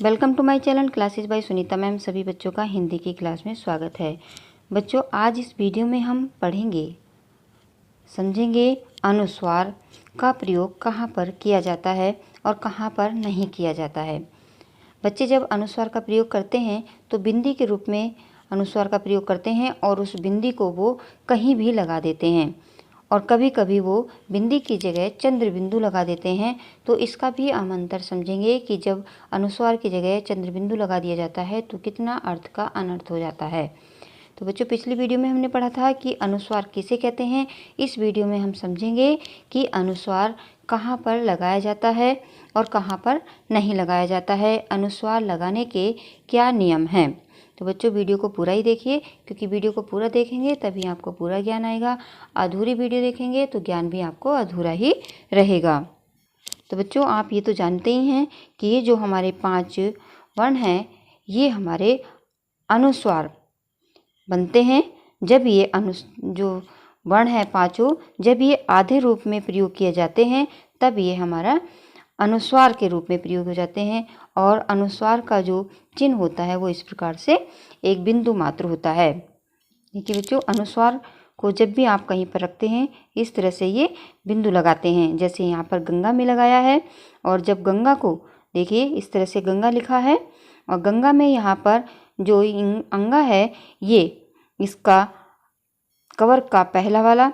Welcome to my channel classes by Sunita ma'am. सभी बच्चों का हिंदी की क्लास में स्वागत है। बच्चों, आज इस वीडियो में हम पढ़ेंगे, समझेंगे अनुस्वार का प्रयोग कहाँ पर किया जाता है और कहाँ पर नहीं किया जाता है। बच्चे जब अनुस्वार का प्रयोग करते हैं तो बिंदी के रूप में अनुस्वार का प्रयोग करते हैं और उस बिंदी को वो कहीं भी लगा देते हैं और कभी कभी वो बिंदी की जगह चंद्र बिंदु लगा देते हैं। तो इसका भी हम अंतर समझेंगे कि जब अनुस्वार की जगह चंद्र बिंदु लगा दिया जाता है तो कितना अर्थ का अनर्थ हो जाता है। तो बच्चों, पिछली वीडियो में हमने पढ़ा था कि अनुस्वार किसे कहते हैं। इस वीडियो में हम समझेंगे कि अनुस्वार कहाँ पर लगाया जाता है और कहाँ पर नहीं लगाया जाता है, अनुस्वार लगाने के क्या नियम हैं। तो बच्चों, वीडियो को पूरा ही देखिए, क्योंकि वीडियो को पूरा देखेंगे तभी आपको पूरा ज्ञान आएगा। अधूरी वीडियो देखेंगे तो ज्ञान भी आपको अधूरा ही रहेगा। तो बच्चों, आप ये तो जानते ही हैं कि ये जो हमारे 5 वर्ण हैं, ये हमारे अनुस्वार बनते हैं जब ये जो वर्ण है पांचों, जब ये आधे रूप में प्रयोग किए जाते हैं तब ये हमारा अनुस्वार के रूप में प्रयोग हो जाते हैं। और अनुस्वार का जो चिन्ह होता है वो इस प्रकार से एक बिंदु मात्र होता है। देखिए बच्चों, अनुस्वार को जब भी आप कहीं पर रखते हैं इस तरह से ये बिंदु लगाते हैं, जैसे यहाँ पर गंगा में लगाया है। और जब गंगा को देखिए, इस तरह से गंगा लिखा है और गंगा में यहाँ पर जो अंगा है, ये इसका कवर का पहला वाला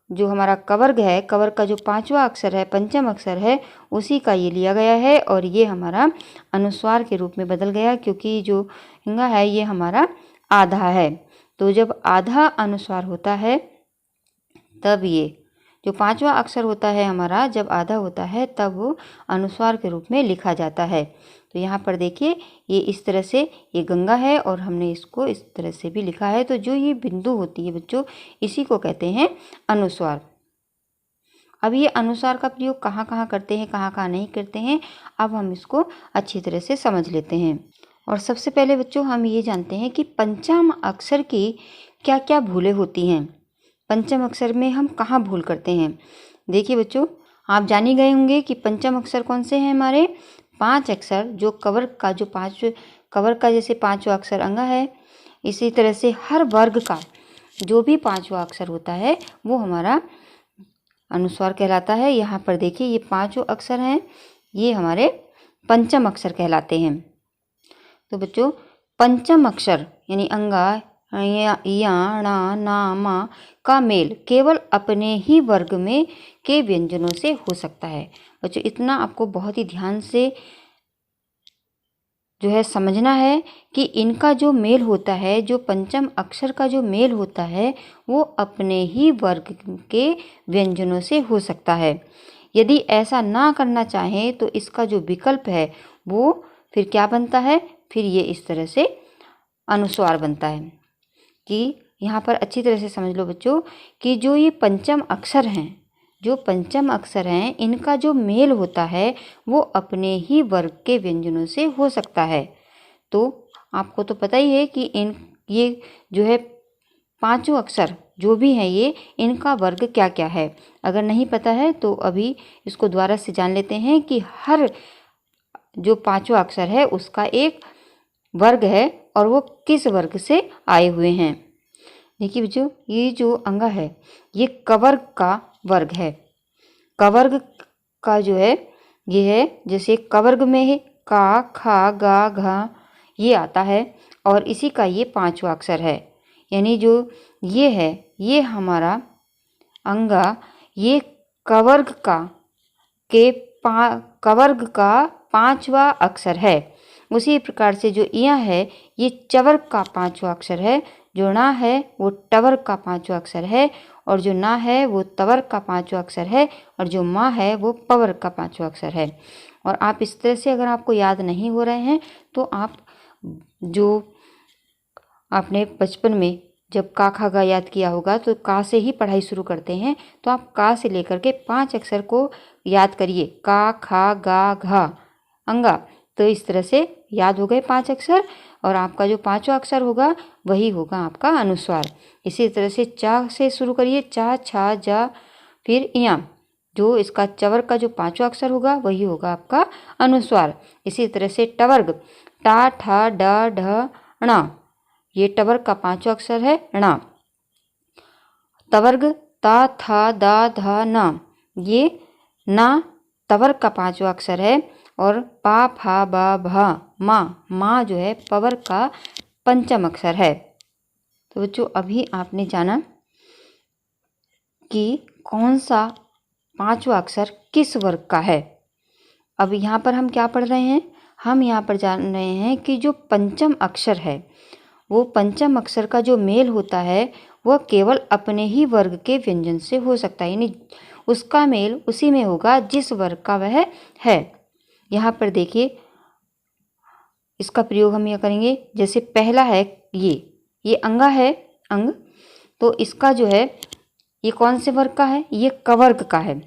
जो हमारा कवर्ग है, कवर का जो 5वां अक्षर है, पंचम अक्षर है, उसी का ये लिया गया है और ये हमारा अनुस्वार के रूप में बदल गया, क्योंकि जो हिंगा है ये हमारा आधा है। तो जब आधा अनुस्वार होता है तब ये जो 5वां अक्षर होता है हमारा, जब आधा होता है तब वो अनुस्वार के रूप में लिखा जाता है। तो यहाँ पर देखिए, ये इस तरह से ये गंगा है और हमने इसको इस तरह से भी लिखा है। तो जो ये बिंदु होती है बच्चों, इसी को कहते हैं अनुस्वार। अब ये अनुस्वार का प्रयोग कहाँ कहाँ करते हैं, कहाँ कहाँ नहीं करते हैं, अब हम इसको अच्छी तरह से समझ लेते हैं। और सबसे पहले बच्चों, हम ये जानते हैं कि पंचम अक्षर की क्या क्या भूलें होती हैं। पंचम अक्षर में हम कहाँ भूल करते हैं। देखिए बच्चों, आप जान ही गए होंगे कि पंचम अक्षर कौन से हैं। हमारे 5 अक्षर जो कवर का जैसे 5वां अक्षर अंगा है, इसी तरह से हर वर्ग का जो भी 5वां अक्षर होता है वो हमारा अनुस्वार कहलाता है। यहाँ पर देखिए, ये 5 अक्षर हैं, ये हमारे पंचम अक्षर कहलाते हैं। तो बच्चों, पंचम अक्षर यानी अंगा, या, णा, ना, मा का मेल केवल अपने ही वर्ग में के व्यंजनों से हो सकता है। बच्चों, इतना आपको बहुत ही ध्यान से जो है समझना है कि इनका जो मेल होता है, जो पंचम अक्षर का जो मेल होता है, वो अपने ही वर्ग के व्यंजनों से हो सकता है। यदि ऐसा ना करना चाहें तो इसका जो विकल्प है वो फिर क्या बनता है, फिर ये इस तरह से अनुस्वार बनता है। कि यहाँ पर अच्छी तरह से समझ लो बच्चों कि जो ये पंचम अक्षर हैं, इनका जो मेल होता है वो अपने ही वर्ग के व्यंजनों से हो सकता है। तो आपको तो पता ही है कि ये जो है 5 अक्षर जो भी हैं, ये इनका वर्ग क्या क्या है। अगर नहीं पता है तो अभी इसको दोबारा से जान लेते हैं कि हर जो 5वां अक्षर है उसका एक वर्ग है और वो किस वर्ग से आए हुए हैं। देखिए बच्चों, ये जो अंगा है ये कवर्ग का वर्ग है। कवर्ग का जो है ये है, जैसे कवर्ग में है का, खा, गा, घा ये आता है और इसी का ये 5वां अक्षर है। यानी जो ये है, ये हमारा अंगा, ये कवर्ग का 5वां अक्षर है। उसी प्रकार से जो इया है, ये चवर्ग का 5वां अक्षर है। जो ना है वो टवर्ग का 5वां अक्षर है और जो ना है वो तवर्ग का 5वां अक्षर है और जो माँ है वो पवर्ग का 5वां अक्षर है। और आप इस तरह से, अगर आपको याद नहीं हो रहे हैं तो आप जो आपने बचपन में जब का, खा, गा याद किया होगा तो का से ही पढ़ाई शुरू करते हैं। तो आप का से लेकर के 5 अक्षर को याद करिए, का, खा, गा, घा, अंगा। तो इस तरह से याद हो गए 5 अक्षर और आपका जो 5वां अक्षर होगा वही होगा आपका अनुस्वार। इसी तरह से चा से शुरू करिए, चा, छा, जा, फिर इया। जो इसका चवर का जो पांचवा अक्षर होगा वही होगा आपका अनुस्वार। इसी तरह से टवर्ग, टा ठा डा ढ ण, ये टवर्ग का पांचवा अक्षर है ण। तवर्ग ता था दा धा न, ये न तवर्ग का पांचवा अक्षर है। और पा फा बा भा मा जो है पवर्ग का पंचम अक्षर है। तो बच्चों अभी आपने जाना कि कौन सा पांचवा अक्षर किस वर्ग का है। अब यहाँ पर हम क्या पढ़ रहे हैं, हम यहाँ पर जान रहे हैं कि जो पंचम अक्षर है वो पंचम अक्षर का जो मेल होता है वह केवल अपने ही वर्ग के व्यंजन से हो सकता है, यानी उसका मेल उसी में होगा जिस वर्ग का वह है। यहाँ पर देखिए इसका प्रयोग हम यह करेंगे, जैसे पहला है ये अंगा है अंग, तो इसका जो है ये कौन से वर्ग का है, ये कवर्ग का है।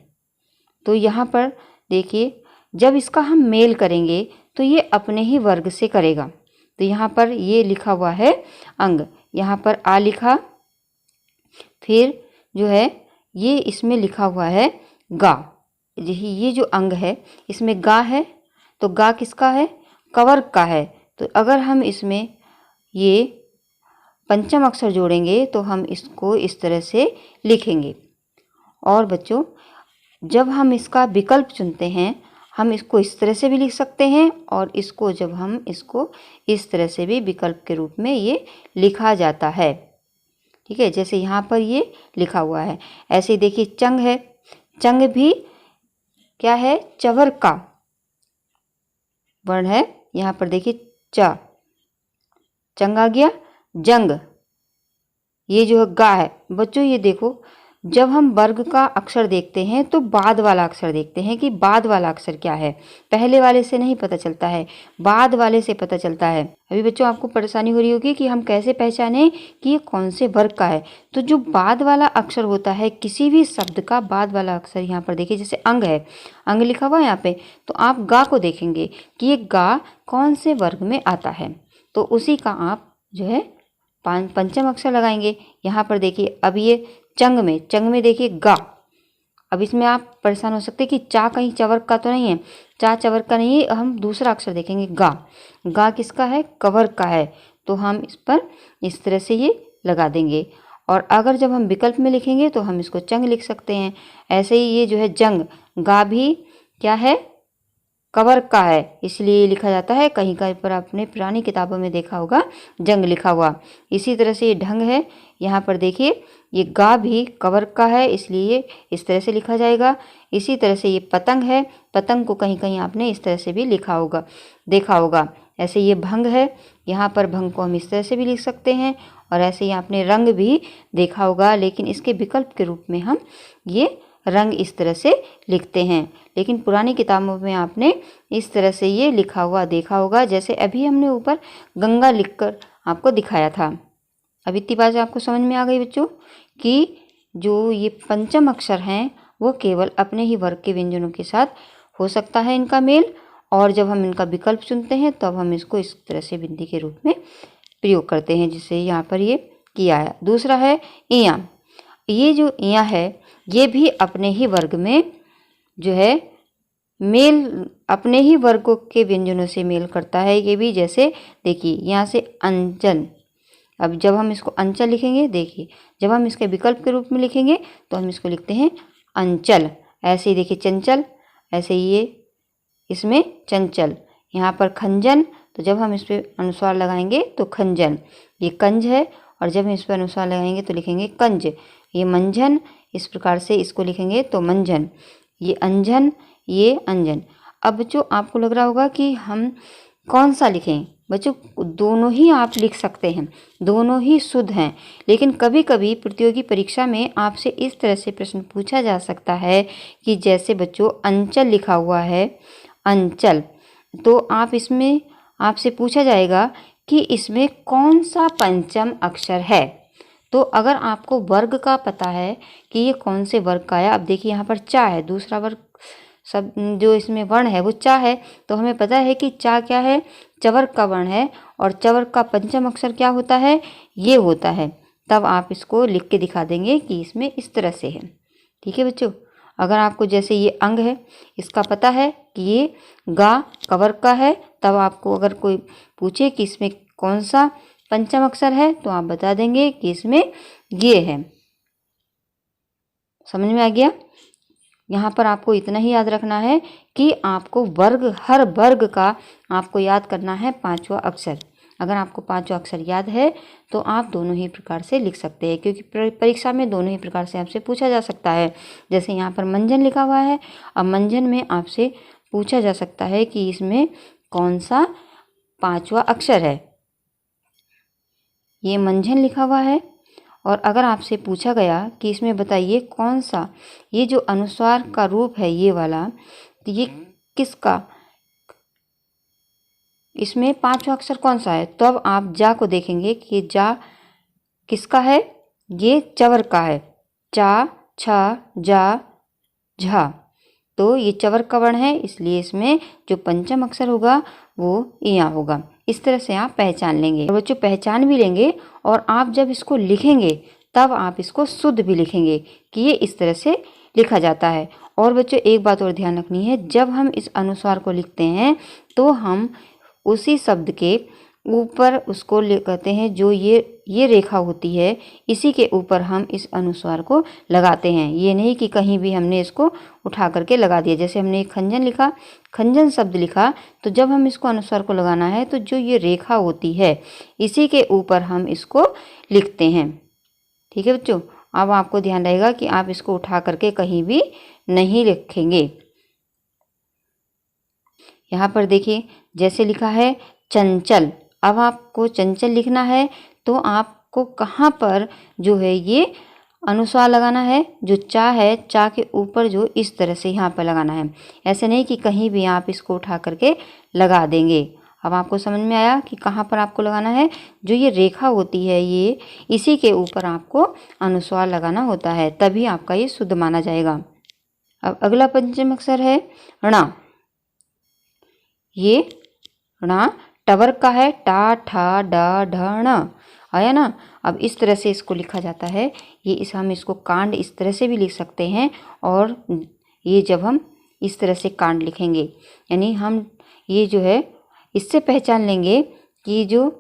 तो यहाँ पर देखिए जब इसका हम मेल करेंगे तो ये अपने ही वर्ग से करेगा। तो यहाँ पर ये लिखा हुआ है अंग, यहाँ पर आ लिखा, फिर जो है ये इसमें लिखा हुआ है गा। ये जो अंग है इसमें गा है, तो गा किसका है, कवर्ग का है। तो अगर हम इसमें ये पंचम अक्षर जोड़ेंगे तो हम इसको इस तरह से लिखेंगे। और बच्चों जब हम इसका विकल्प चुनते हैं हम इसको इस तरह से भी लिख सकते हैं, और इसको जब हम इसको इस तरह से भी विकल्प के रूप में ये लिखा जाता है। ठीक है, जैसे यहाँ पर ये लिखा हुआ है। ऐसे ही देखिए चंग है, चंग भी क्या है, चवर्ग का वर्ण है। यहाँ पर देखिए च, चंग आ गया, जंग, ये जो है गा है। बच्चों ये देखो जब हम वर्ग का अक्षर देखते हैं तो बाद वाला अक्षर देखते हैं कि बाद वाला अक्षर क्या है, पहले वाले से नहीं पता चलता है, बाद वाले से पता चलता है। अभी बच्चों आपको परेशानी हो रही होगी कि हम कैसे पहचानें कि ये कौन से वर्ग का है। तो जो बाद वाला अक्षर होता है किसी भी शब्द का बाद वाला अक्षर, यहाँ पर देखिए जैसे अंग है, अंग लिखा हुआ है यहाँ पे, तो आप गा को देखेंगे कि ये गा कौन से वर्ग में आता है, तो उसी का आप जो है पंचम अक्षर लगाएंगे। यहाँ पर देखिए अब ये चंग में देखिए गा। अब इसमें आप परेशान हो सकते हैं कि चा कहीं चवर्ग का तो नहीं है, चा चवर्ग का नहीं है, हम दूसरा अक्षर देखेंगे गा। गा किसका है, कवर्ग का है, तो हम इस पर इस तरह से ये लगा देंगे। और अगर जब हम विकल्प में लिखेंगे तो हम इसको चंग लिख सकते हैं। ऐसे ही ये जो है जंग, गा भी क्या है, कवर्ग का है, इसलिए लिखा जाता है। कहीं कहीं पर आपने पुरानी किताबों में देखा होगा जंग लिखा हुआ। इसी तरह से ये ढंग है, यहाँ पर देखिए ये गा भी कवर्ग का है, इसलिए इस तरह से लिखा जाएगा। इसी तरह से ये पतंग है, पतंग को कहीं कहीं आपने इस तरह से भी लिखा होगा, देखा होगा। ऐसे ये भंग है, यहाँ पर भंग को हम इस तरह से भी लिख सकते हैं। और ऐसे ही आपने रंग भी देखा होगा, लेकिन इसके विकल्प के रूप में हम ये रंग इस तरह से लिखते हैं। लेकिन पुरानी किताबों में आपने इस तरह से ये लिखा हुआ देखा होगा, जैसे अभी हमने ऊपर गंगा लिखकर आपको दिखाया था। अब इतनी बात आपको समझ में आ गई बच्चों कि जो ये पंचम अक्षर हैं वो केवल अपने ही वर्ग के व्यंजनों के साथ हो सकता है इनका मेल, और जब हम इनका विकल्प चुनते हैं तब हम इसको इस तरह से बिंदी के रूप में प्रयोग करते हैं, जिससे यहाँ पर ये किया है। दूसरा है इया। ये जो इया है ये भी अपने ही वर्ग में जो है मेल, अपने ही वर्गों के व्यंजनों से मेल करता है। ये भी जैसे देखिए यहाँ से अंजन, अब जब हम इसको अंचल लिखेंगे, देखिए जब हम इसके विकल्प के रूप में लिखेंगे तो हम इसको लिखते हैं अंचल। ऐसे ही देखिए चंचल, ऐसे ही ये इसमें चंचल। यहाँ पर खंजन, तो जब हम इस पर अनुस्वार लगाएंगे तो खंजन। ये कंज है, और जब हम इस पर अनुस्वार लगाएंगे तो लिखेंगे कंज। ये मंझन, इस प्रकार से इसको लिखेंगे तो मंझन। ये अंजन, ये अंजन। अब बच्चों आपको लग रहा होगा कि हम कौन सा लिखें। बच्चों दोनों ही आप लिख सकते हैं, दोनों ही शुद्ध हैं, लेकिन कभी कभी प्रतियोगी परीक्षा में आपसे इस तरह से प्रश्न पूछा जा सकता है कि जैसे बच्चों अंचल लिखा हुआ है, अंचल, तो आप इसमें आपसे पूछा जाएगा कि इसमें कौन सा पंचम अक्षर है। तो अगर आपको वर्ग का पता है कि ये कौन से वर्ग का है, अब देखिए यहाँ पर चा है, दूसरा वर्ग सब जो इसमें वर्ण है वो चा है, तो हमें पता है कि चा क्या है, चवर्ग का वर्ण है, और चवर्ग का पंचम अक्षर क्या होता है, ये होता है। तब आप इसको लिख के दिखा देंगे कि इसमें इस तरह से है। ठीक है बच्चों। अगर आपको जैसे ये अंग है, इसका पता है कि ये गा कवर का है, तब आपको अगर कोई पूछे कि इसमें कौन सा पंचम अक्षर है तो आप बता देंगे कि इसमें ये है। समझ में आ गया? यहाँ पर आपको इतना ही याद रखना है कि आपको हर वर्ग का आपको याद करना है 5वां अक्षर। अगर आपको 5वां अक्षर याद है तो आप दोनों ही प्रकार से लिख सकते हैं, क्योंकि परीक्षा में दोनों ही प्रकार से आपसे पूछा जा सकता है। जैसे यहाँ पर मंजन लिखा हुआ है, अब मंजन में आपसे पूछा जा सकता है कि इसमें कौन सा 5वां अक्षर है। ये मंजन लिखा हुआ है, और अगर आपसे पूछा गया कि इसमें बताइए कौन सा ये जो अनुस्वार का रूप है ये वाला, तो ये किसका, इसमें 5वां अक्षर कौन सा है, तो अब आप जा को देखेंगे कि जा किसका है, ये चवर का है। चा छा जा झा, तो ये चवर का वर्ण है, इसलिए इसमें जो पंचम अक्षर होगा वो यहाँ होगा। इस तरह से आप पहचान लेंगे, और बच्चों पहचान भी लेंगे, और आप जब इसको लिखेंगे तब आप इसको शुद्ध भी लिखेंगे कि ये इस तरह से लिखा जाता है। और बच्चों एक बात और ध्यान रखनी है, जब हम इस अनुस्वार को लिखते हैं तो हम उसी शब्द के ऊपर उसको कहते हैं, जो ये रेखा होती है इसी के ऊपर हम इस अनुस्वार को लगाते हैं। ये नहीं कि कहीं भी हमने इसको उठा करके लगा दिया। जैसे हमने एक खंजन लिखा, खंजन शब्द लिखा, तो जब हम इसको अनुस्वार को लगाना है तो जो ये रेखा होती है इसी के ऊपर हम इसको लिखते हैं। ठीक है बच्चों, अब आपको ध्यान रहेगा कि आप इसको उठा करके कहीं भी नहीं लिखेंगे। यहाँ पर देखिए जैसे लिखा है चंचल, अब आपको चंचल लिखना है तो आपको कहाँ पर जो है ये अनुस्वार लगाना है, जो चा है चा के ऊपर जो इस तरह से यहाँ पर लगाना है। ऐसे नहीं कि कहीं भी आप इसको उठा करके लगा देंगे। अब आपको समझ में आया कि कहाँ पर आपको लगाना है, जो ये रेखा होती है ये इसी के ऊपर आपको अनुस्वार लगाना होता है, तभी आपका ये शुद्ध माना जाएगा। अब अगला पंचम अक्षर है ण। ये ण टवर का है, टा ठा डा ढ ण, आया ना। अब इस तरह से इसको लिखा जाता है। ये हम इसको कांड इस तरह से भी लिख सकते हैं, और ये जब हम इस तरह से कांड लिखेंगे, यानी हम ये जो है इससे पहचान लेंगे कि जो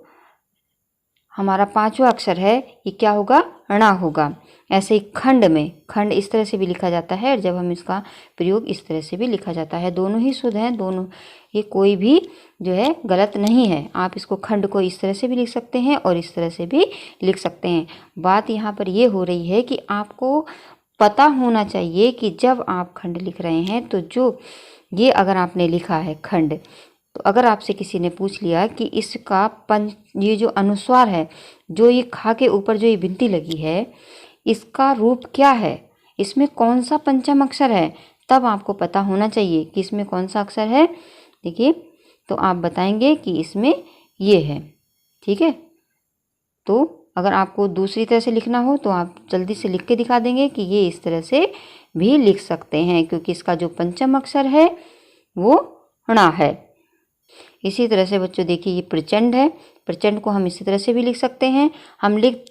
हमारा 5वां अक्षर है ये क्या होगा, ण होगा। ऐसे ही खंड में, खंड इस तरह से भी लिखा जाता है, और जब हम इसका प्रयोग इस तरह से भी लिखा जाता है। दोनों ही शुद्ध हैं, दोनों, ये कोई भी जो है गलत नहीं है। आप इसको खंड को इस तरह से भी लिख सकते हैं और इस तरह से भी लिख सकते हैं। बात यहाँ पर ये हो रही है कि आपको पता होना चाहिए कि जब आप खंड लिख रहे हैं तो जो ये अगर आपने लिखा है खंड, तो अगर आपसे किसी ने पूछ लिया कि इसका ये जो अनुस्वार है, जो ये खा के ऊपर जो ये बिंदी लगी है, इसका रूप क्या है, इसमें कौन सा पंचम अक्षर है, तब आपको पता होना चाहिए कि इसमें कौन सा अक्षर है। देखिए, तो आप बताएंगे कि इसमें ये है। ठीक है, तो अगर आपको दूसरी तरह से लिखना हो तो आप जल्दी से लिख के दिखा देंगे कि ये इस तरह से भी लिख सकते हैं, क्योंकि इसका जो पंचम अक्षर है वो ण है। इसी तरह से बच्चों देखिए, ये प्रचंड है, प्रचंड को हम इसी तरह से भी लिख सकते हैं। हम लिख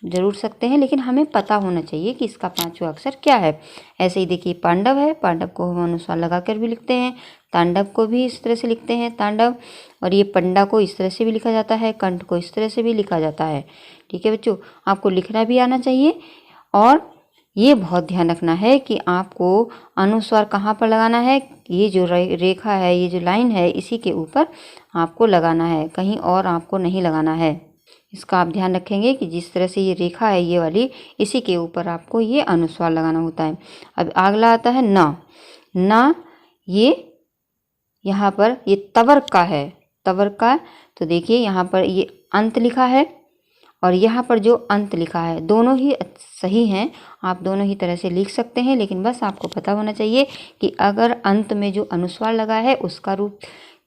जरूर सकते हैं, लेकिन हमें पता होना चाहिए कि इसका 5वां अक्षर क्या है। ऐसे ही देखिए पांडव है, पांडव को हम अनुस्वार लगाकर भी लिखते हैं। तांडव को भी इस तरह से लिखते हैं, तांडव। और ये पंडा को इस तरह से भी लिखा जाता है, कंठ को इस तरह से भी लिखा जाता है। ठीक है बच्चों, आपको लिखना भी आना चाहिए, और ये बहुत ध्यान रखना है कि आपको अनुस्वार कहाँ पर लगाना है। ये जो रेखा है, ये जो लाइन है, इसी के ऊपर आपको लगाना है, कहीं और आपको नहीं लगाना है। इसका आप ध्यान रखेंगे कि जिस तरह से ये रेखा है ये वाली, इसी के ऊपर आपको ये अनुस्वार लगाना होता है। अब अगला आता है न। न ये यहाँ पर ये तवर का है, तवर का। तो देखिए यहाँ पर ये अंत लिखा है, और यहाँ पर जो अंत लिखा है, दोनों ही सही हैं। आप दोनों ही तरह से लिख सकते हैं, लेकिन बस आपको पता होना चाहिए कि अगर अंत में जो अनुस्वार लगा है उसका रूप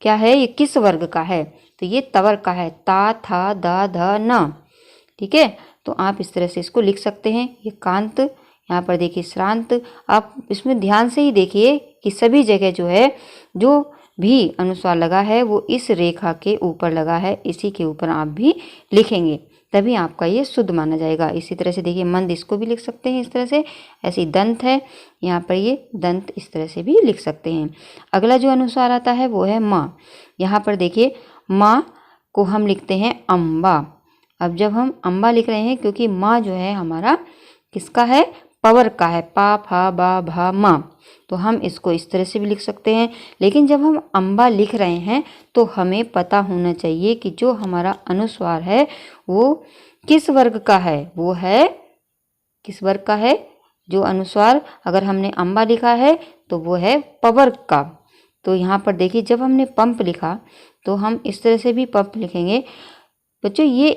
क्या है, ये किस वर्ग का है। तो ये तवर का है, ता था दा ध न। ठीक है, तो आप इस तरह से इसको लिख सकते हैं। ये कांत, यहाँ पर देखिए श्रांत। आप इसमें ध्यान से ही देखिए कि सभी जगह जो है, जो भी अनुस्वार लगा है वो इस रेखा के ऊपर लगा है, इसी के ऊपर आप भी लिखेंगे, तभी आपका ये शुद्ध माना जाएगा। इसी तरह से देखिए मंद, इसको भी लिख सकते हैं इस तरह से। ऐसे ही दंत है, यहाँ पर ये दंत इस तरह से भी लिख सकते हैं। अगला जो अनुस्वार आता है वो है माँ। यहाँ पर देखिए माँ को हम लिखते हैं अम्बा। अब जब हम अम्बा लिख रहे हैं, क्योंकि माँ जो है हमारा किसका है, पवर का है, पा फा बा भा माँ, तो हम इसको इस तरह से भी लिख सकते हैं। लेकिन जब हम अम्बा लिख रहे हैं तो हमें पता होना चाहिए कि जो हमारा अनुस्वार है वो किस वर्ग का है, वो है किस वर्ग का है। जो अनुस्वार अगर हमने अम्बा लिखा है तो वो है पवर्ग का। तो यहाँ पर देखिए जब हमने पंप लिखा तो हम इस तरह से भी पंप लिखेंगे। बच्चों ये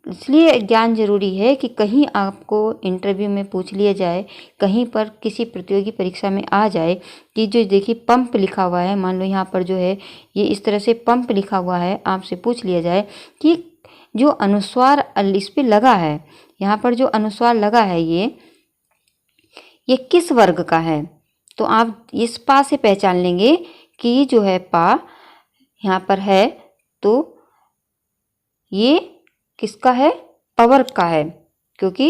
इसलिए ज्ञान जरूरी है कि कहीं आपको इंटरव्यू में पूछ लिया जाए, कहीं पर किसी प्रतियोगी परीक्षा में आ जाए कि जो देखिए पंप लिखा हुआ है, मान लो यहाँ पर जो है ये इस तरह से पंप लिखा हुआ है, आपसे पूछ लिया जाए कि जो अनुस्वार इस पे लगा है, यहाँ पर जो अनुस्वार लगा है ये किस वर्ग का है, तो आप इस पा से पहचान लेंगे कि जो है पा यहाँ पर है तो ये किसका है, पवर्ग का है, क्योंकि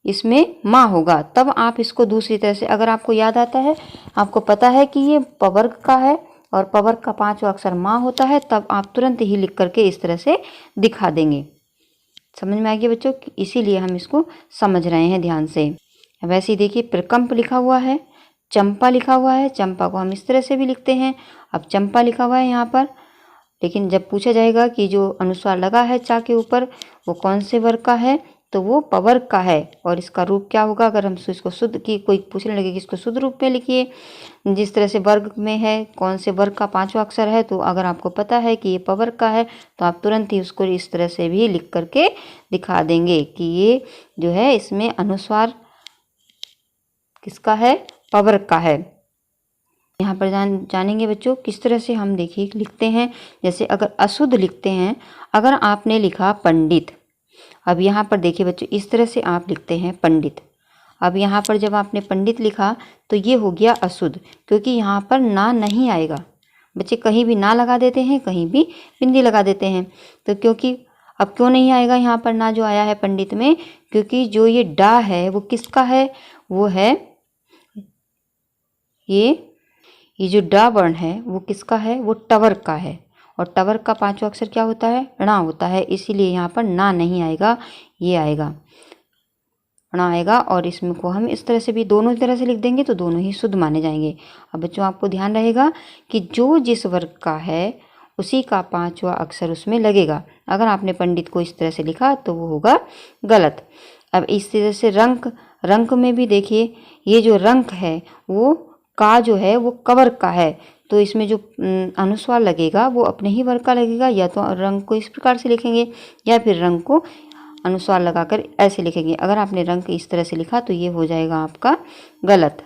इसमें माँ होगा। तब आप इसको दूसरी तरह से, अगर आपको याद आता है, आपको पता है कि ये पवर्ग का है और पवर्ग का 5वां अक्षर माँ होता है, तब आप तुरंत ही लिख करके इस तरह से दिखा देंगे। समझ में आ गया बच्चों, इसीलिए हम इसको समझ रहे हैं ध्यान से। वैसे ही देखिए प्रकंप लिखा हुआ है, चंपा लिखा हुआ है, चंपा को हम इस तरह से भी लिखते हैं। अब चंपा लिखा हुआ है यहाँ पर, लेकिन जब पूछा जाएगा कि जो अनुस्वार लगा है चा के ऊपर वो कौन से वर्ग का है, तो वो पवर्ग का है। और इसका रूप क्या होगा, अगर हम इसको शुद्ध की कोई पूछने लगे कि इसको शुद्ध रूप में लिखिए, जिस तरह से वर्ग में है कौन से वर्ग का 5वां अक्षर है, तो अगर आपको पता है कि ये पवर्ग का है तो आप तुरंत ही उसको इस तरह से भी लिख करके दिखा देंगे कि ये जो है इसमें अनुस्वार किसका है, पवर्ग का है। यहाँ पर जानेंगे बच्चों किस तरह से हम देखिए लिखते हैं। जैसे अगर अशुद्ध लिखते हैं, अगर आपने लिखा पंडित, अब यहाँ पर देखिए बच्चों इस तरह से आप लिखते हैं पंडित। अब यहाँ पर जब आपने पंडित लिखा तो ये हो गया अशुद्ध, क्योंकि यहाँ पर ना नहीं आएगा। बच्चे कहीं भी ना लगा देते हैं, कहीं भी बिंदी लगा देते हैं, तो क्योंकि अब क्यों नहीं आएगा यहाँ पर ना जो आया है पंडित में, क्योंकि जो ये डा है वो किसका है, वो है ये जो डा वर्ण है वो किसका है, वो टवर्ग का है। और टवर्ग का 5वां अक्षर क्या होता है, णा होता है, इसीलिए यहाँ पर ना नहीं आएगा, ये आएगा, णा आएगा। और इसमें को हम इस तरह से भी दोनों तरह से लिख देंगे तो दोनों ही शुद्ध माने जाएंगे। अब बच्चों आपको ध्यान रहेगा कि जो जिस वर्ग का है उसी का 5वां अक्षर उसमें लगेगा। अगर आपने पंडित को इस तरह से लिखा तो वो होगा गलत। अब इस तरह से रंक में भी देखिए ये जो रंक है वो का जो है वो कवर्ग का है, तो इसमें जो अनुस्वार लगेगा वो अपने ही वर्ग का लगेगा। या तो रंग को इस प्रकार से लिखेंगे या फिर रंग को अनुस्वार लगाकर ऐसे लिखेंगे। अगर आपने रंग इस तरह से लिखा तो ये हो जाएगा आपका गलत।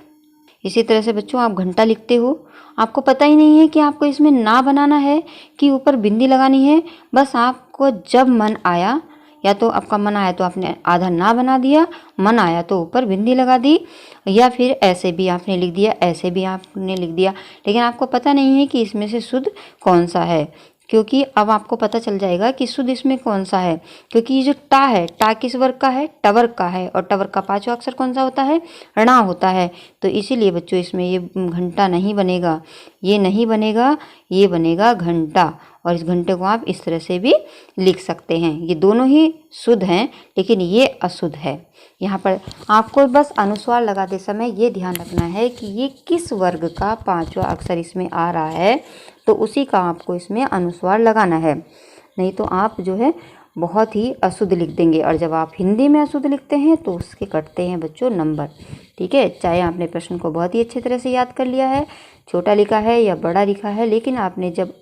इसी तरह से बच्चों आप घंटा लिखते हो, आपको पता ही नहीं है कि आपको इसमें ना बनाना है कि ऊपर बिंदी लगानी है। बस आपको जब मन आया, या तो आपका मन आया तो आपने आधा ना बना दिया, मन आया तो ऊपर बिंदी लगा दी, या फिर ऐसे भी आपने लिख दिया, ऐसे भी आपने लिख दिया। लेकिन आपको पता नहीं है कि इसमें से शुद्ध कौन सा है, क्योंकि अब आपको पता चल जाएगा कि शुद्ध इसमें कौन सा है। क्योंकि ये जो टा है, टा किस वर्ग का है, टवर्ग का है, और टवर्ग का 5वां अक्षर कौन सा होता है, णा होता है। तो इसीलिए बच्चों इसमें ये घंटा नहीं बनेगा, ये नहीं बनेगा, ये बनेगा घंटा। और इस घंटे को आप इस तरह से भी लिख सकते हैं। ये दोनों ही शुद्ध हैं, लेकिन ये अशुद्ध है। यहाँ पर आपको बस अनुस्वार लगाते समय ये ध्यान रखना है कि ये किस वर्ग का 5वां अक्षर इसमें आ रहा है, तो उसी का आपको इसमें अनुस्वार लगाना है। नहीं तो आप जो है बहुत ही अशुद्ध लिख देंगे, और जब आप हिंदी में अशुद्ध लिखते हैं तो उसके कटते हैं बच्चों नंबर। ठीक है, चाहे आपने प्रश्न को बहुत ही अच्छी तरह से याद कर लिया है, छोटा लिखा है या बड़ा लिखा है, लेकिन आपने जब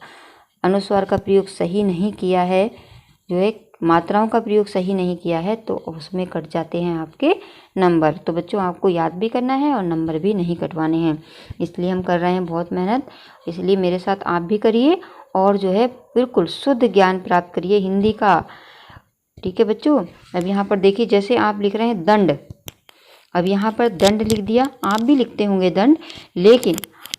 अनुस्वार का प्रयोग सही नहीं किया है, जो है मात्राओं का प्रयोग सही नहीं किया है, तो उसमें कट जाते हैं आपके नंबर। तो बच्चों आपको याद भी करना है और नंबर भी नहीं कटवाने हैं, इसलिए हम कर रहे हैं बहुत मेहनत। इसलिए मेरे साथ आप भी करिए और जो है बिल्कुल शुद्ध ज्ञान प्राप्त करिए हिंदी का। ठीक है बच्चों, अब यहाँ पर देखिए जैसे आप लिख रहे हैं दंड, अब यहाँ पर दंड लिख दिया, आप भी लिखते होंगे दंड, लेकिन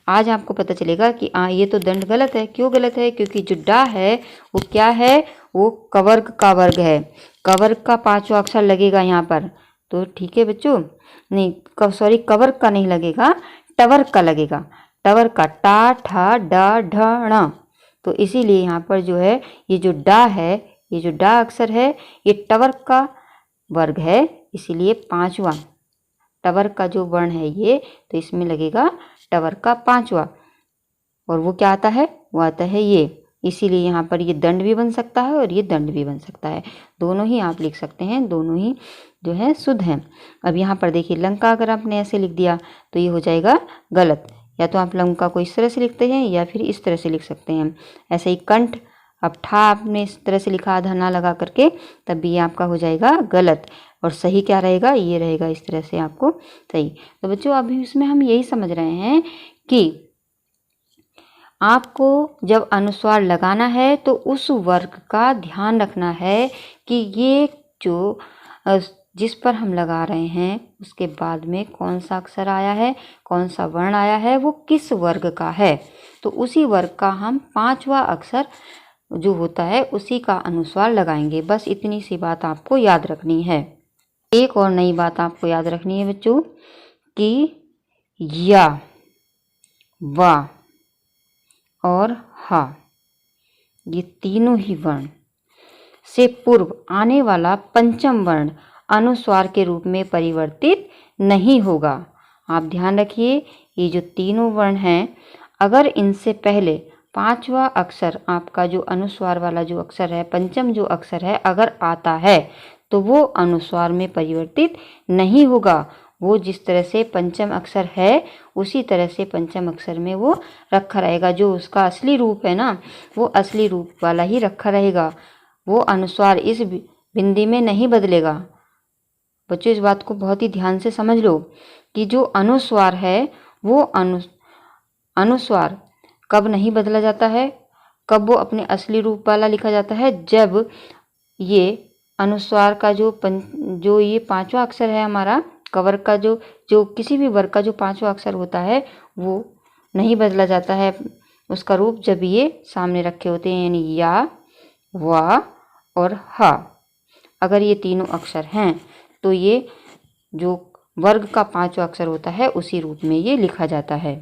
आज आपको पता चलेगा कि ये तो दंड गलत है। क्यों गलत है? क्योंकि जो डा है वो क्या है? वो कवर्ग का वर्ग है। कवर्ग का 5वां अक्षर लगेगा यहाँ पर। तो ठीक है बच्चों, नहीं सॉरी, कवर्ग का नहीं लगेगा, टवर्ग का लगेगा। टवर्ग का टा ठा डा ढ ण। तो इसीलिए यहाँ पर जो है ये जो डा है, ये जो डा अक्षर है, ये टवर्ग का वर्ग है, इसीलिए 5वां टवर्ग का जो वर्ण है ये, तो इसमें लगेगा टवर्ग का 5वां। और वो क्या आता है? वो आता है ये। इसीलिए यहाँ पर ये दंड भी बन सकता है और ये दंड भी बन सकता है। दोनों ही आप लिख सकते हैं, दोनों ही जो है शुद्ध हैं। अब यहाँ पर देखिए लंका अगर आपने ऐसे लिख दिया तो ये हो जाएगा गलत। या तो आप लंका को इस तरह से लिखते हैं या फिर इस तरह से लिख सकते हैं। ऐसे ही कंठ, अब ठा आपने इस तरह से लिखा आधा ना लगा करके, तब भी ये आपका हो जाएगा गलत। और सही क्या रहेगा? ये रहेगा इस तरह से आपको सही। तो बच्चों अभी इसमें हम यही समझ रहे हैं कि आपको जब अनुस्वार लगाना है तो उस वर्ग का ध्यान रखना है कि ये जो जिस पर हम लगा रहे हैं उसके बाद में कौन सा अक्षर आया है, कौन सा वर्ण आया है, वो किस वर्ग का है। तो उसी वर्ग का हम 5वां अक्षर जो होता है उसी का अनुस्वार लगाएंगे। बस इतनी सी बात आपको याद रखनी है। एक और नई बात आपको याद रखनी है बच्चों कि या, वा और हा, ये तीनों ही वर्ण से पूर्व आने वाला पंचम वर्ण अनुस्वार के रूप में परिवर्तित नहीं होगा। आप ध्यान रखिए, ये जो तीनों वर्ण हैं, अगर इनसे पहले 5वां अक्षर आपका जो अनुस्वार वाला जो अक्षर है, पंचम जो अक्षर है, अगर आता है तो वो अनुस्वार में परिवर्तित नहीं होगा। वो जिस तरह से पंचम अक्षर है उसी तरह से पंचम अक्षर में वो रखा रहेगा। जो उसका असली रूप है ना, वो असली रूप वाला ही रखा रहेगा। वो अनुस्वार इस बिंदी में नहीं बदलेगा। बच्चों इस बात को बहुत ही ध्यान से समझ लो कि जो अनुस्वार है वो अनुस्वार कब नहीं बदला जाता है, कब वो अपने असली रूप वाला लिखा जाता है, जब ये अनुस्वार का जो ये 5वां अक्षर है हमारा कवर्ग का, जो किसी भी वर्ग का जो 5वां अक्षर होता है वो नहीं बदला जाता है उसका रूप, जब ये सामने रखे होते हैं, यानी या, वा और हा। अगर ये तीनों अक्षर हैं तो ये जो वर्ग का 5वां अक्षर होता है उसी रूप में ये लिखा जाता है।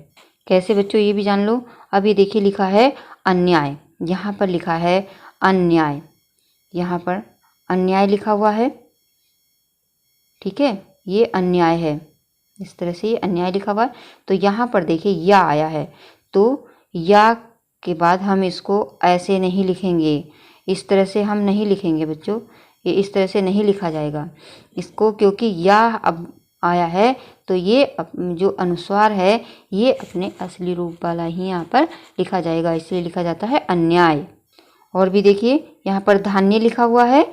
कैसे बच्चों ये भी जान लो। अब ये देखिए लिखा है अन्याय, यहाँ पर लिखा है अन्याय, यहाँ पर अन्याय लिखा हुआ है। ठीक है, ये अन्याय है, इस तरह से ये अन्याय लिखा हुआ है। तो यहाँ पर देखिए या आया है, तो या के बाद हम इसको ऐसे नहीं लिखेंगे, इस तरह से हम नहीं लिखेंगे बच्चों, ये इस तरह से नहीं लिखा जाएगा इसको, क्योंकि या अब आया है तो ये जो अनुस्वार है ये अपने असली रूप वाला ही यहाँ पर लिखा जाएगा, इसलिए लिखा जाता है अन्याय। और भी देखिए यहाँ पर धान्य लिखा हुआ है,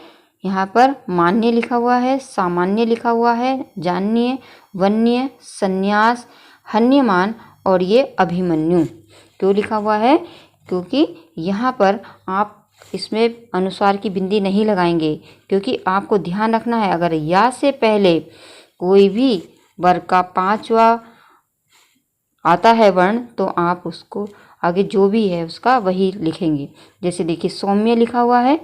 यहाँ पर मान्य लिखा हुआ है, सामान्य लिखा हुआ है, जान्य, वन्य, संन्यास, हन्यमान और ये अभिमन्यु। क्यों लिखा हुआ है? क्योंकि यहाँ पर आप इसमें अनुस्वार की बिंदी नहीं लगाएंगे, क्योंकि आपको ध्यान रखना है अगर या से पहले कोई भी वर्ग का 5वां आता है वर्ण तो आप उसको आगे जो भी है उसका वही लिखेंगे। जैसे देखिए सौम्य लिखा हुआ है,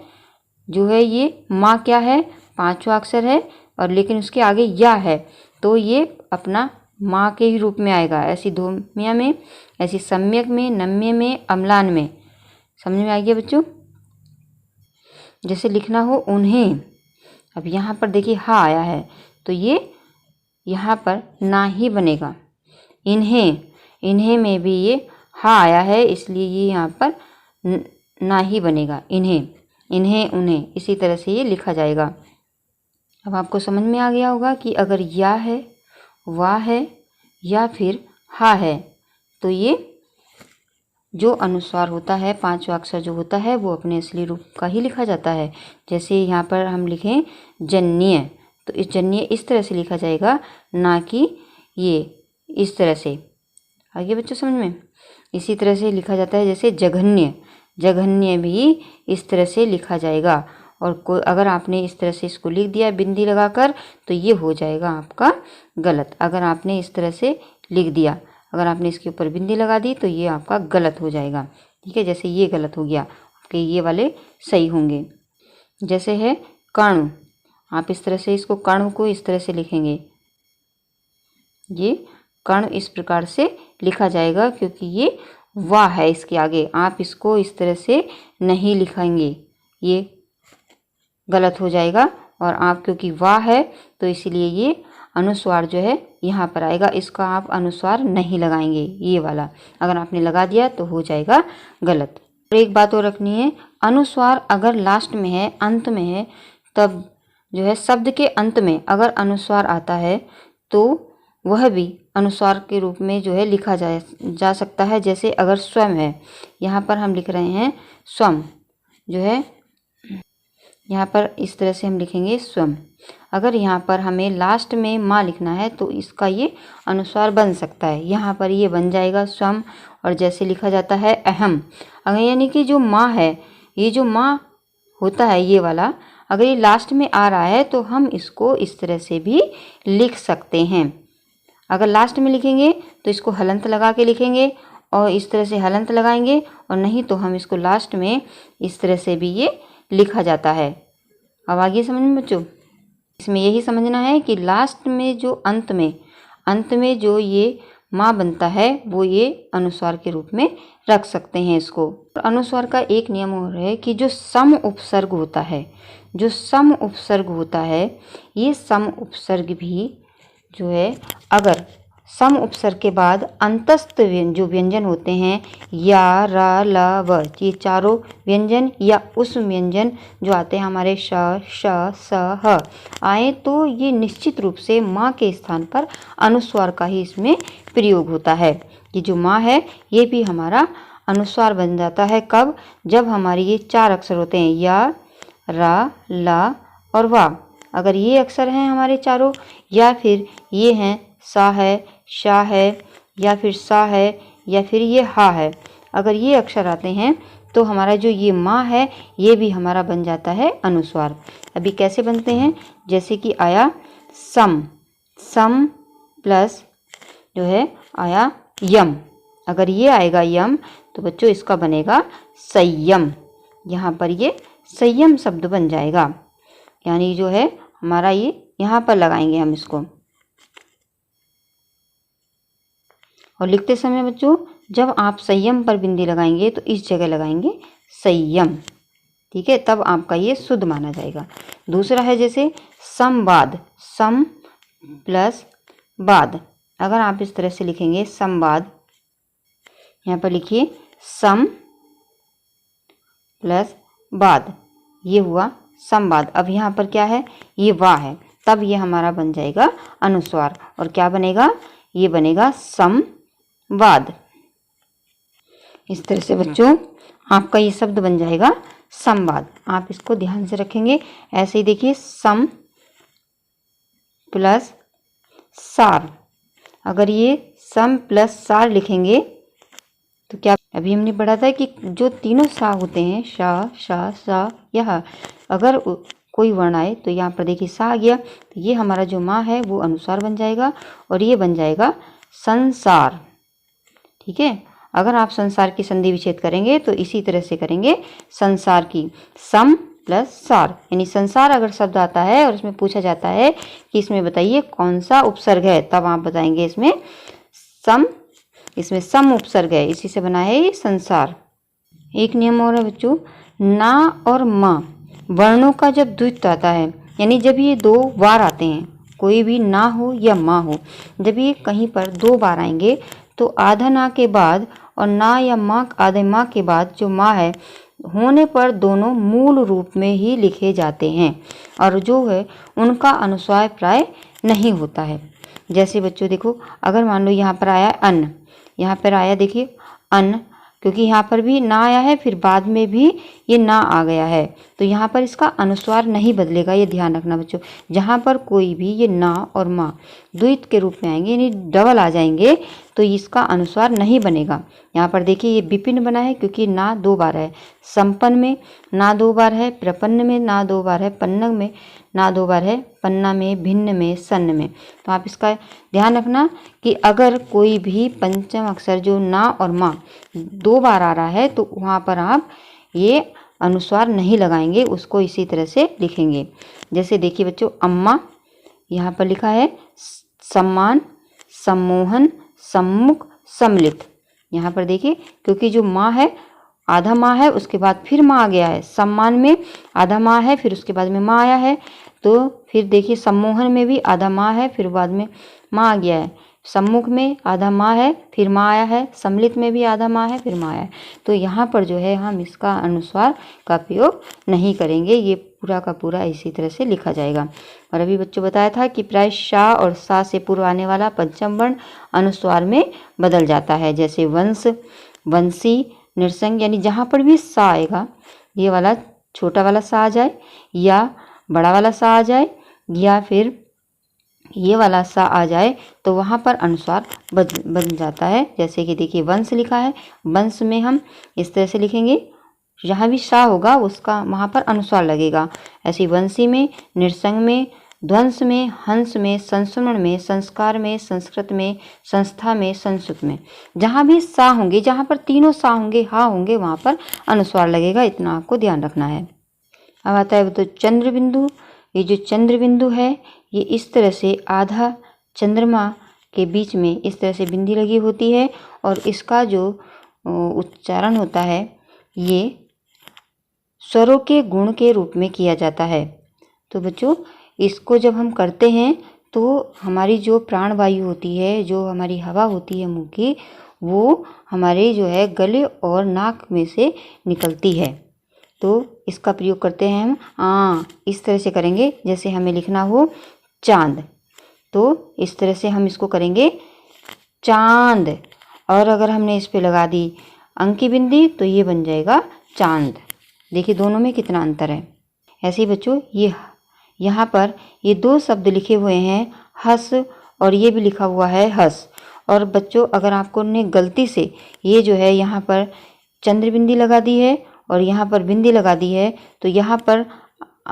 जो है ये माँ क्या है, 5वां अक्षर है, और लेकिन उसके आगे या है तो ये अपना माँ के ही रूप में आएगा। ऐसी धूम्य में, ऐसी सम्यक में, नम्य में, अम्लान में। समझ में आ गया बच्चों? जैसे लिखना हो उन्हें। अब यहाँ पर देखिए हा आया है तो ये यहाँ पर ना ही बनेगा। इन्हें, इन्हें में भी ये हा आया है इसलिए ये यहाँ पर ना ही बनेगा। इन्हें, इन्हें, उन्हें, इसी तरह से ये लिखा जाएगा। अब आपको समझ में आ गया होगा कि अगर या है, वा है या फिर हा है तो ये जो अनुस्वार होता है 5वां अक्षर जो होता है वो अपने असली रूप का ही लिखा जाता है। जैसे यहाँ पर हम लिखें जन्य, तो इस जन्य इस तरह से लिखा जाएगा, ना कि ये इस तरह से। आगे बच्चों समझ में? इसी तरह से लिखा जाता है जैसे जघन्य, जघन्य भी इस तरह से लिखा जाएगा। और कोई अगर आपने इस तरह से इसको लिख दिया बिंदी लगाकर तो ये हो जाएगा आपका गलत, अगर आपने इस तरह से लिख दिया। अगर आपने इसके ऊपर बिंदी लगा दी तो ये आपका गलत हो जाएगा। ठीक है, जैसे ये गलत हो गया, आपके ये वाले सही होंगे। जैसे है कर्ण, आप इस तरह से इसको कर्ण को इस तरह से लिखेंगे, ये कर्ण इस प्रकार से लिखा जाएगा क्योंकि ये वाह है इसके आगे। आप इसको इस तरह से नहीं लिखेंगे, ये गलत हो जाएगा। और आप क्योंकि वाह है तो इसीलिए ये अनुस्वार जो है यहाँ पर आएगा, इसका आप अनुस्वार नहीं लगाएंगे, ये वाला अगर आपने लगा दिया तो हो जाएगा गलत। और एक बात और रखनी है, अनुस्वार अगर लास्ट में है, अंत में है, तब जो है शब्द के अंत में अगर अनुस्वार आता है तो वह भी अनुस्वार के रूप में जो है लिखा जा सकता है। जैसे अगर स्वयं है, यहाँ पर हम लिख रहे हैं स्वयं, जो है यहाँ पर इस तरह से हम लिखेंगे स्वयं। अगर यहाँ पर हमें लास्ट में माँ लिखना है तो इसका ये अनुस्वार बन सकता है, यहाँ पर ये बन जाएगा स्वयं। और जैसे लिखा जाता है अहम, अगर यानी कि जो माँ है, ये जो माँ होता है ये वाला, अगर ये लास्ट में आ रहा है तो हम इसको इस तरह से भी लिख सकते हैं। अगर लास्ट में लिखेंगे तो इसको हलंत लगा के लिखेंगे और इस तरह से हलंत लगाएंगे, और नहीं तो हम इसको लास्ट में इस तरह से भी ये लिखा जाता है। अब आगे समझ में बच्चों, इसमें यही समझना है कि लास्ट में जो अंत में जो ये माँ बनता है वो ये अनुस्वार के रूप में रख सकते हैं इसको। अनुस्वार का एक नियम और है कि जो सम उपसर्ग होता है, ये सम उपसर्ग भी जो है, अगर सम उपसर्ग के बाद अंतस्थ जो व्यंजन होते हैं या र ल व, ये चारों व्यंजन या उस व्यंजन जो आते हैं हमारे श श स ह आए तो ये निश्चित रूप से माँ के स्थान पर अनुस्वार का ही इसमें प्रयोग होता है। ये जो माँ है ये भी हमारा अनुस्वार बन जाता है। कब? जब हमारे ये चार अक्षर होते हैं या र ल और वा। अगर ये अक्षर हैं हमारे चारों, या फिर ये हैं सा है, शा है, या फिर सा है, या फिर ये हा है, अगर ये अक्षर आते हैं तो हमारा जो ये माँ है ये भी हमारा बन जाता है अनुस्वार। अभी कैसे बनते हैं? जैसे कि आया सम, सम प्लस जो है आया यम, अगर ये आएगा यम तो बच्चों इसका बनेगा संयम। यहाँ पर ये संयम शब्द बन जाएगा, यानी जो है हमारा ये यहाँ पर लगाएंगे हम इसको। और लिखते समय बच्चों जब आप संयम पर बिंदी लगाएंगे तो इस जगह लगाएंगे संयम, ठीक है, तब आपका ये शुद्ध माना जाएगा। दूसरा है जैसे संवाद, सम प्लस बाद, अगर आप इस तरह से लिखेंगे संवाद, यहाँ पर लिखिए सम प्लस बाद, ये हुआ संवाद। अब यहाँ पर क्या है? ये वा है, तब ये हमारा बन जाएगा अनुस्वार। और क्या बनेगा? ये बनेगा संवाद। इस तरह से बच्चों आपका ये शब्द बन जाएगा संवाद। आप इसको ध्यान से रखेंगे। ऐसे ही देखिए सम प्लस सार, अगर ये सम प्लस सार लिखेंगे तो क्या, अभी हमने पढ़ा था कि जो तीनों सा होते हैं शा, शा, सा, यह, अगर कोई वर्ण आए तो यहाँ पर देखिए सा आ गया, तो ये हमारा जो माँ है वो अनुस्वार बन जाएगा और ये बन जाएगा संसार। ठीक है, अगर आप संसार की संधि विच्छेद करेंगे तो इसी तरह से करेंगे संसार की, सम प्लस सार, यानी संसार अगर शब्द आता है और इसमें पूछा जाता है कि इसमें बताइए कौन सा उपसर्ग है, तब आप बताएंगे इसमें सम उपसर्ग है, इसी से बना है ये संसार। एक नियम और है बच्चों, ना और माँ वर्णों का जब द्वित्व आता है, यानी जब ये दो बार आते हैं, कोई भी ना हो या माँ हो, जब ये कहीं पर दो बार आएंगे तो आधा ना के बाद और ना या माँ आधे माँ के बाद जो माँ है होने पर दोनों मूल रूप में ही लिखे जाते हैं और जो है उनका अनुस्वार प्राय नहीं होता है। जैसे बच्चों देखो, अगर मान लो यहाँ पर आया अन्न, यहाँ पर आया देखिए अन्न, क्योंकि यहाँ पर भी ना आया है फिर बाद में भी ये ना आ गया है, तो यहाँ पर इसका अनुस्वार नहीं बदलेगा, ये ध्यान रखना बच्चों। जहाँ पर कोई भी ये ना और माँ द्वित के रूप में आएंगे यानी डबल आ जाएंगे तो इसका अनुस्वार नहीं बनेगा। यहाँ पर देखिए ये विपिन बना है क्योंकि ना दो बार है, संपन्न में ना दो बार है, प्रपन्न में ना दो बार है, पन्नग में ना 2 बार है, पन्ना में, भिन्न में, सन्न में। तो आप इसका ध्यान रखना कि अगर कोई भी पंचम अक्षर जो ना और माँ 2 बार आ रहा है तो वहाँ पर आप ये अनुस्वार नहीं लगाएंगे, उसको इसी तरह से लिखेंगे। जैसे देखिए बच्चों, अम्मा यहाँ पर लिखा है सम्मान, सम्मोहन, सम्मुख, सम्मिलित। यहाँ पर देखिए, क्योंकि जो माँ है आधा माँ है, उसके बाद फिर माँ आ गया है। सम्मान में आधा माँ है, फिर उसके बाद में माँ आया है। तो फिर देखिए सम्मोहन में भी आधा माँ है, फिर बाद में माँ आ गया है। सम्मुख में आधा माँ है, फिर माँ आया है। सम्मिलित में भी आधा माँ है, फिर माँ आया है। तो यहाँ पर जो है हम इसका अनुस्वार का प्रयोग नहीं करेंगे, ये पूरा का पूरा इसी तरह से लिखा जाएगा। और अभी बच्चों बताया था कि प्राय शा और सा से पूर्व आने वाला पंचम वर्ण अनुस्वार में बदल जाता है। जैसे वंश, वंशी, नृसंग, यानी जहाँ पर भी सा आएगा, ये वाला छोटा वाला सा आ जाए या बड़ा वाला सा आ जाए या फिर ये वाला सा आ जाए तो वहाँ पर अनुस्वार बन जाता है। जैसे कि देखिए वंश लिखा है, वंश में हम इस तरह से लिखेंगे, जहाँ भी सा होगा उसका वहाँ पर अनुस्वार लगेगा। ऐसे वंशी में, नृसंग में, ध्वंस में, हंस में, संस्मरण में, संस्कार में, संस्कृत में, संस्था में, संस्कृत में, जहाँ भी सा होंगे, जहाँ पर तीनों सा होंगे, हा होंगे, वहाँ पर अनुस्वार लगेगा। इतना आपको ध्यान रखना है। अब आता है तो चंद्र बिंदु। ये जो चंद्र बिंदु है, ये इस तरह से आधा चंद्रमा के बीच में इस तरह से बिंदी लगी होती है और इसका जो उच्चारण होता है ये स्वरों के गुण के रूप में किया जाता है। तो बच्चों, इसको जब हम करते हैं तो हमारी जो प्राणवायु होती है, जो हमारी हवा होती है मुंह की, वो हमारे जो है गले और नाक में से निकलती है। तो इसका प्रयोग करते हैं हम इस तरह से करेंगे, जैसे हमें लिखना हो चांद, तो इस तरह से हम इसको करेंगे चांद। और अगर हमने इस पे लगा दी अंक की बिंदी तो ये बन जाएगा चांद। देखिए दोनों में कितना अंतर है। ऐसे ही बच्चों, ये यहाँ पर ये 2 शब्द लिखे हुए हैं हस, और ये भी लिखा हुआ है हस। और बच्चों, अगर आपको ने गलती से ये जो है यहाँ पर चंद्र बिंदी लगा दी है और यहाँ पर बिंदी लगा दी है, तो यहाँ पर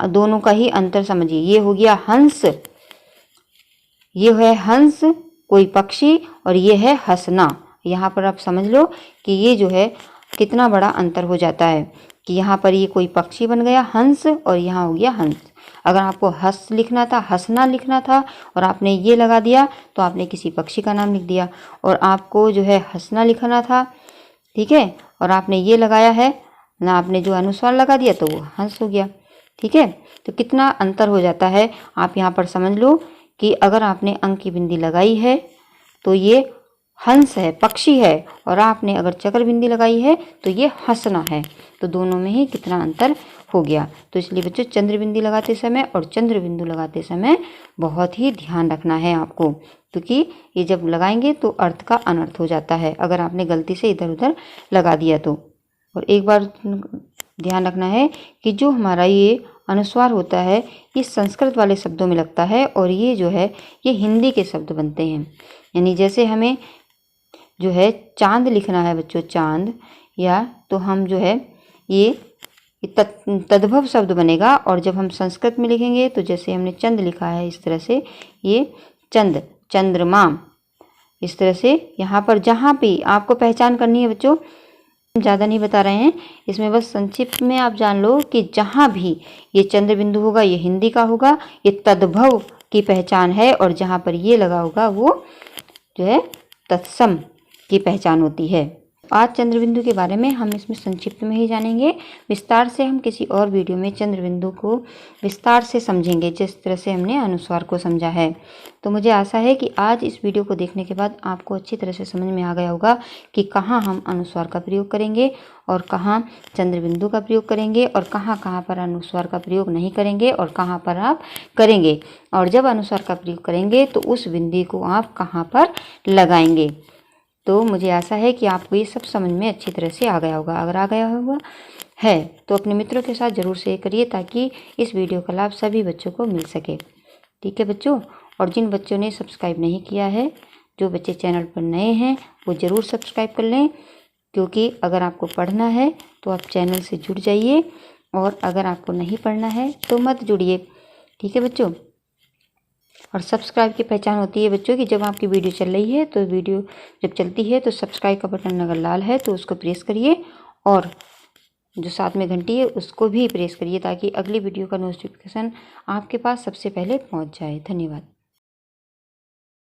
दोनों का ही अंतर समझिए। ये हो गया हंस, ये है हंस कोई पक्षी, और ये है हंसना। यहाँ पर आप समझ लो कि ये जो है कितना बड़ा अंतर हो जाता है कि यहाँ पर ये कोई पक्षी बन गया हंस और यहाँ हो गया हंस। अगर आपको हंस लिखना था, हंसना लिखना था, और आपने ये लगा दिया तो आपने किसी पक्षी का नाम लिख दिया। और आपको जो है हंसना लिखना था, ठीक है, और आपने ये लगाया है ना, आपने जो अनुस्वार लगा दिया तो वो हंस हो गया। ठीक है, तो कितना अंतर हो जाता है आप यहाँ पर समझ लो कि अगर आपने अंक की बिंदी लगाई है तो ये हंस है, पक्षी है, और आपने अगर चक्र बिंदी लगाई है तो ये हंसना है। तो दोनों में ही कितना अंतर हो गया। तो इसलिए बच्चों, चंद्र बिंदी लगाते समय और चंद्र बिंदु लगाते समय बहुत ही ध्यान रखना है आपको, क्योंकि ये जब लगाएंगे तो अर्थ का अनर्थ हो जाता है अगर आपने गलती से इधर उधर लगा दिया तो। और एक बार ध्यान रखना है कि जो हमारा ये अनुस्वार होता है ये संस्कृत वाले शब्दों में लगता है और ये जो है ये हिंदी के शब्द बनते हैं। यानी जैसे हमें जो है चांद लिखना है बच्चों, चांद, या तो हम जो है ये तद्भव शब्द बनेगा। और जब हम संस्कृत में लिखेंगे तो जैसे हमने चंद लिखा है इस तरह से ये चंद, चंद्रमा, इस तरह से। यहाँ पर जहाँ भी आपको पहचान करनी है बच्चों, ज़्यादा नहीं बता रहे हैं इसमें, बस संक्षिप्त में आप जान लो कि जहाँ भी ये चंद्र बिंदु होगा ये हिंदी का होगा, ये तद्भव की पहचान है, और जहाँ पर ये लगा होगा वो जो है तत्सम की पहचान होती है। आज चंद्र बिंदु के बारे में हम इसमें संक्षिप्त में ही जानेंगे। विस्तार से हम किसी और वीडियो में चंद्र बिंदु को विस्तार से समझेंगे, जिस तरह से हमने अनुस्वार को समझा है। तो मुझे आशा है कि आज इस वीडियो को देखने के बाद आपको अच्छी तरह से समझ में आ गया होगा कि कहाँ हम अनुस्वार का प्रयोग करेंगे और कहाँ चंद्र बिंदु का प्रयोग करेंगे और कहाँ कहाँ पर अनुस्वार का प्रयोग नहीं करेंगे और कहाँ पर आप करेंगे, और जब अनुस्वार का प्रयोग करेंगे तो उस बिंदी को आप कहाँ पर लगाएंगे। तो मुझे आशा है कि आपको ये सब समझ में अच्छी तरह से आ गया होगा। अगर आ गया होगा है तो अपने मित्रों के साथ ज़रूर शेयर करिए ताकि इस वीडियो का लाभ सभी बच्चों को मिल सके। ठीक है बच्चों, और जिन बच्चों ने सब्सक्राइब नहीं किया है, जो बच्चे चैनल पर नए हैं, वो ज़रूर सब्सक्राइब कर लें, क्योंकि अगर आपको पढ़ना है तो आप चैनल से जुड़ जाइए, और अगर आपको नहीं पढ़ना है तो मत जुड़िए। ठीक है बच्चों। और सब्सक्राइब की पहचान होती है बच्चों कि जब आपकी वीडियो चल रही है तो वीडियो जब चलती है तो सब्सक्राइब का बटन अगर लाल है तो उसको प्रेस करिए और जो साथ में घंटी है उसको भी प्रेस करिए ताकि अगली वीडियो का नोटिफिकेशन आपके पास सबसे पहले पहुंच जाए। धन्यवाद।